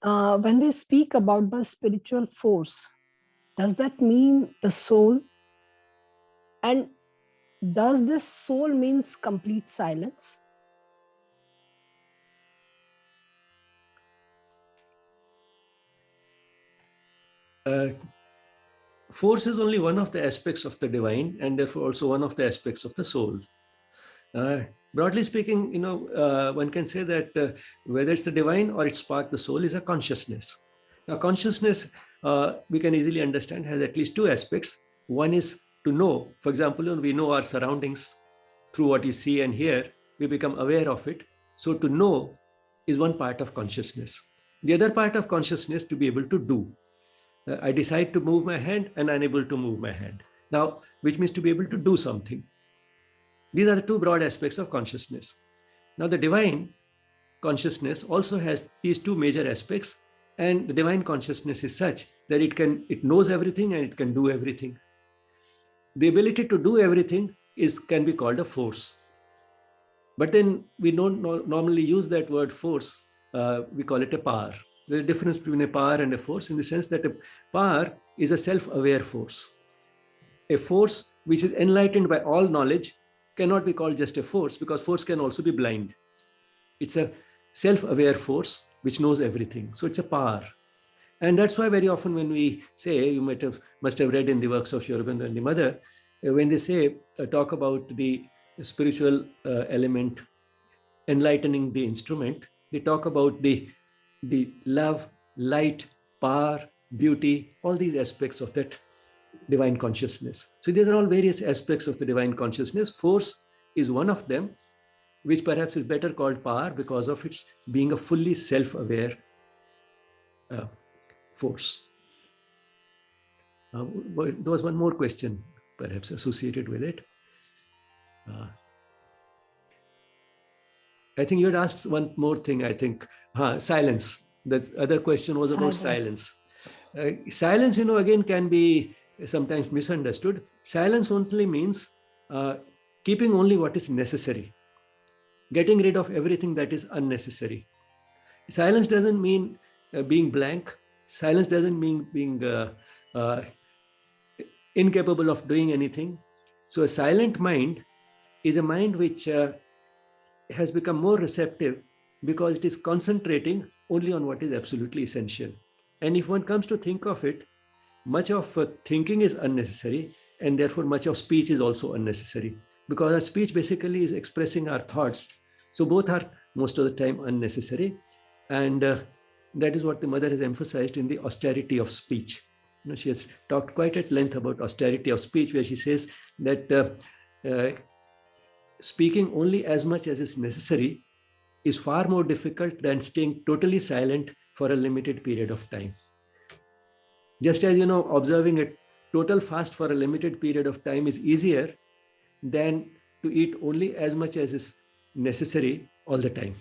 When they speak about the spiritual force, does that mean the soul? And does this soul means complete silence? Uh, Force is only one of the aspects of the divine, and therefore also one of the aspects of the soul. Uh, Broadly speaking, one can say that whether it's the divine or its spark, the soul is a consciousness. Now, consciousness, we can easily understand, has at least two aspects. One is to know. For example, when we know our surroundings through what you see and hear, we become aware of it. So, to know is one part of consciousness. The other part of consciousness to be able to do. I decide to move my hand and I'm able to move my hand. Now, which means to be able to do something. These are the two broad aspects of consciousness. Now, the divine consciousness also has these two major aspects, and the divine consciousness is such that it knows everything and it can do everything. The ability to do everything can be called a force. But then we don't normally use that word force. We call it a power. There's a difference between a power and a force in the sense that a power is a self-aware force. A force which is enlightened by all knowledge cannot be called just a force, because force can also be blind. It's a self-aware force which knows everything. So it's a power. And that's why very often when we say, you must have read in the works of Sri Aurobindo and the Mother, when they say, talk about the spiritual element enlightening the instrument, they talk about the love, light, power, beauty, all these aspects of that divine consciousness. So these are all various aspects of the divine consciousness. Force is one of them, which perhaps is better called power because of its being a fully self-aware uh, force. There was one more question perhaps associated with it. I think you had asked one more thing, I think. Silence. The other question was about silence. Silence, again can be sometimes misunderstood. Silence only means keeping only what is necessary, getting rid of everything that is unnecessary. Silence doesn't mean being blank. Silence doesn't mean being uh, incapable of doing anything. So a silent mind is a mind which has become more receptive because it is concentrating only on what is absolutely essential. And if one comes to think of it, much of thinking is unnecessary, and therefore much of speech is also unnecessary, because our speech basically is expressing our thoughts. So both are most of the time unnecessary. And that is what the Mother has emphasized in the austerity of speech. She has talked quite at length about austerity of speech, where she says that speaking only as much as is necessary is far more difficult than staying totally silent for a limited period of time. Just as, observing a total fast for a limited period of time is easier than to eat only as much as is necessary all the time.